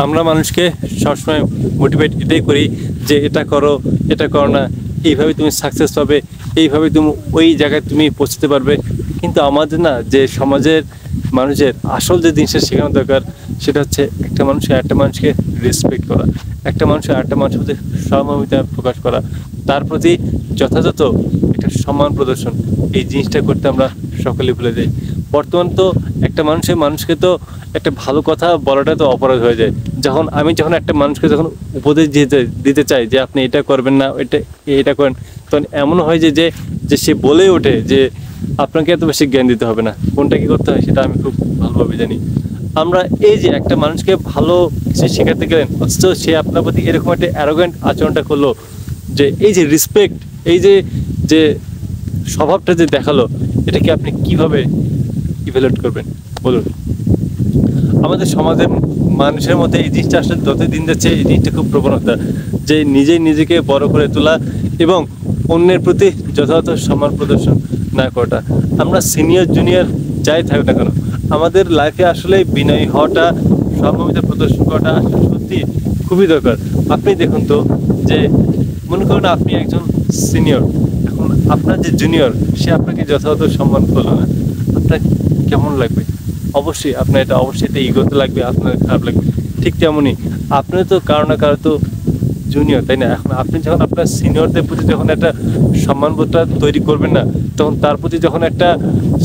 আমরা মানুষকে সবসময় মোটিভেট এটাই করি যে এটা করো না, এইভাবে তুমি সাকসেস পাবে, এইভাবে তুমি ওই জায়গায় তুমি পৌঁছতে পারবে। কিন্তু আমাদের না, যে সমাজের মানুষের আসল যে জিনিসটা শেখানো দরকার, সেটা হচ্ছে একটা মানুষকে রেসপেক্ট করা, একটা মানুষের আরেকটা মানুষের প্রতি সহমর্মিতা প্রকাশ করা, তার প্রতি যথাযথ একটা সম্মান প্রদর্শন। এই জিনিসটা করতে আমরা সকলে ভুলে যাই। বর্তমান তো একটা মানুষকে তো একটা ভালো কথা বলাটা তো অপরাধ হয়ে যায়। যখন একটা মানুষকে যখন উপদেশ দিতে চাই যে আপনি এটা করবেন না, এটা করেন, তখন এমন হয় যে সে বলেই ওঠে যে আপনাকে এত বেশি জ্ঞান দিতে হবে না, কোনটা কি করতে হয় সেটা আমি খুব ভালোভাবে জানি। আমরা এই যে একটা মানুষকে ভালো কিছু শেখাতে গেলেন, অথচ সে আপনার প্রতি এরকম একটা অ্যারোগ্যান্ট আচরণটা করলো, যে এই যে রেসপেক্ট, এই যে স্বভাবটা যে দেখালো, এটাকে আপনি কিভাবে ইভ্যালুয়েট করবেন বলুন? আমাদের সমাজের মানুষের মধ্যে এই জিনিসটা আসলে যতই দিন যাচ্ছে, এই জিনিসটা খুব প্রবণতা, যে নিজেকে বড় করে তোলা এবং অন্যের প্রতি যথাযথ সম্মান প্রদর্শন না করাটা। আমরা সিনিয়র জুনিয়র যাই থাকুক না কেন, আমাদের লাইফে আসলে বিনয়ী হওয়াটা, সহমর্মিতা প্রদর্শন করাটা আসলে সত্যি খুবই দরকার। আপনি দেখুন তো, যে মনে করুন আপনি একজন সিনিয়র, এখন আপনার যে জুনিয়র, সে আপনাকে যথাযথ সম্মান করলো না, আপনার কেমন লাগবে? অবশ্যই এটা ইগোতে লাগবে, আপনার খারাপ লাগবে। ঠিক তেমনই আপনি তো কারো না কারো তো জুনিয়র, তাই না? এখন আপনি যখন আপনার সিনিয়রদের প্রতি যখন একটা সম্মানবোধটা তৈরি করবেন না, তখন তার প্রতি যখন একটা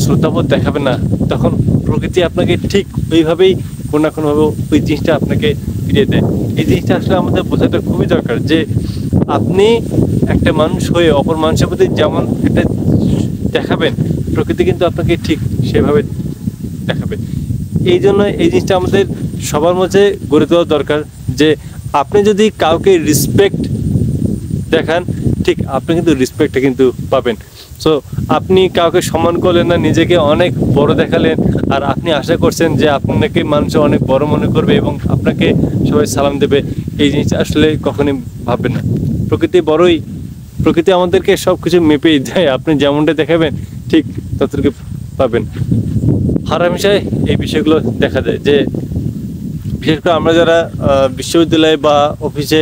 শ্রদ্ধাবোধ দেখাবেন না, তখন প্রকৃতি আপনাকে ঠিক ওইভাবেই কোনো না কোনোভাবে ওই জিনিসটা আপনাকে ফিরিয়ে দেয়। এই জিনিসটা আসলে আমাদের বোঝাটা খুবই দরকার, যে আপনি একটা মানুষ হয়ে অপর মানুষের প্রতি যেমন একটা দেখাবেন, প্রকৃতি কিন্তু আপনাকে ঠিক সেভাবে দেখাবে। এই জন্য এই জিনিসটা আমাদের সবার মধ্যে গড়ে তোলা দরকার, যে আপনি যদি কাউকে রেসপেক্ট দেখান, ঠিক আপনি কিন্তু রেসপেক্টটা কিন্তু পাবেন। সো আপনি কাউকে সম্মান করলেন না, নিজেকে অনেক বড় দেখালেন, আর আপনি আশা করছেন যে আপনাকে মানুষ অনেক বড় মনে করবে এবং আপনাকে সবাই সালাম দেবে। এই জিনিসটা আসলে কখনোই ভাববেন না। প্রকৃতি আমাদেরকে সব কিছু মেপেই দেয়, আপনি যেমনটা দেখাবেন ঠিক ততটুকু পাবেন। হামেশাই এই বিষয়গুলো দেখা যায়, যে বিশেষ করে আমরা যারা বিশ্ববিদ্যালয়ে বা অফিসে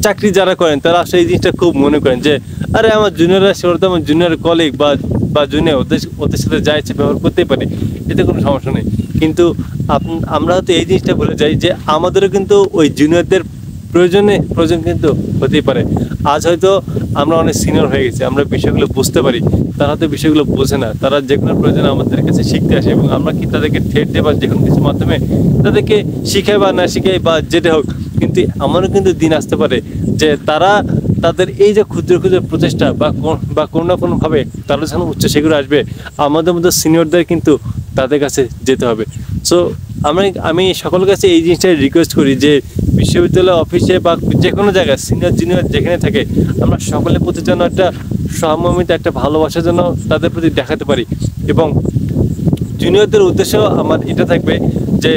চাকরি যারা করেন, তারা আসলে এই জিনিসটা খুব মনে করেন যে আরে আমার জুনিয়ররা, সেগুলো তো আমার জুনিয়র কলিগ বা জুনিয়র, ওদের সাথে যা ইচ্ছে ব্যবহার করতেই পারে, এতে কোনো সমস্যা নেই। কিন্তু আমরা হয়তো এই জিনিসটা ভুলে যাই যে আমাদেরও কিন্তু ওই জুনিয়রদের প্রয়োজন কিন্তু হতেই পারে। আজ হয়তো আমরা অনেক সিনিয়র হয়ে গেছি, আমরা বিষয়গুলো বুঝতে পারি, তারা হয়তো বিষয়গুলো বোঝে না। তারা যে কোনো প্রয়োজনে আমাদের কাছে শিখতে আসে, এবং আমরা কি তাদেরকে ঠেট দিয়ে বা যে কোনো কিছুর মাধ্যমে তাদেরকে শিখাই বা না শিখাই বা যেটা হোক, কিন্তু আমারও কিন্তু দিন আসতে পারে যে তাদের এই যে ক্ষুদ্র ক্ষুদ্র প্রচেষ্টা বা কোনো না কোনোভাবে তারা যখন উচ্চ শিখরে আসবে, আমাদের মধ্যে সিনিয়রদের কিন্তু তাদের কাছে যেতে হবে। সো আমি সকলের কাছে এই জিনিসটাই রিকোয়েস্ট করি, যে বিশ্ববিদ্যালয়, অফিসে বা যে কোনো জায়গায় সিনিয়র জুনিয়র যেখানে থাকে, আমরা সকলের প্রতি যেন একটা সহমর্মিতা, একটা ভালোবাসার জন্য তাদের প্রতি দেখাতে পারি। এবং জুনিয়রদের উদ্দেশ্য আমার এটা থাকবে যে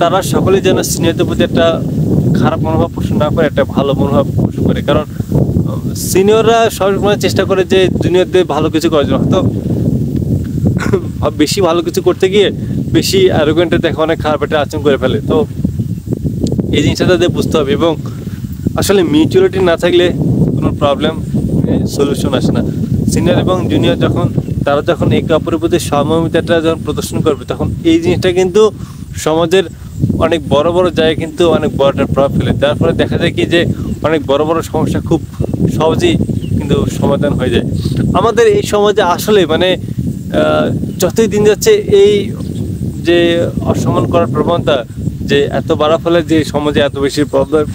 তারা সকলে যেন সিনিয়রদের প্রতি একটা খারাপ মনোভাব পোষণ না করে, একটা ভালো মনোভাব পোষণ করে। কারণ সিনিয়ররা সবসময় চেষ্টা করে যে জুনিয়রদের ভালো কিছু করার জন্য, হয়তো বেশি ভালো কিছু করতে গিয়ে বেশি অ্যারোগেন্টে দেখা অনেক খারাপ একটা আচরণ করে ফেলে। তো এই জিনিসটা তাদের বুঝতে হবে, এবং আসলে মিউচুয়ালিটি না থাকলে কোনো প্রবলেম সলিউশন আসে না। সিনিয়র এবং জুনিয়র তারা যখন একে অপরের প্রতি সহমর্মিতাটা যখন প্রদর্শন করবে, তখন এই জিনিসটা কিন্তু সমাজের অনেক বড় বড় জায়গায় কিন্তু অনেক বড় একটা প্রভাব ফেলে। যার ফলে দেখা যায় কি, যে অনেক বড় বড় সমস্যা খুব সহজেই কিন্তু সমাধান হয়ে যায়। আমাদের এই সমাজে আসলে মানে যতই দিন যাচ্ছে, এই যে অসম্মান করার প্রবণতা যে এত বাড়া ফলে, যে সমাজে এত বেশি প্রবলেম,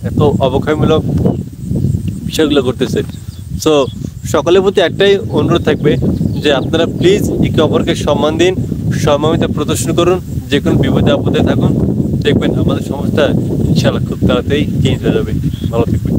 এত অবক্ষয়মূলক বিষয়গুলো করতেছে। সো সকলের প্রতি একটাই অনুরোধ থাকবে, যে আপনারা প্লিজ একে অপরকে সম্মান দিন, সম্মানিত প্রদর্শন করুন, যে কোনো বিপদে আপদে থাকুন, দেখবেন আমাদের সমাজটা ইনশাআল্লাহ খুব তাড়াতাড়ি চেঞ্জ হয়ে যাবে। ভালো থাকবেন।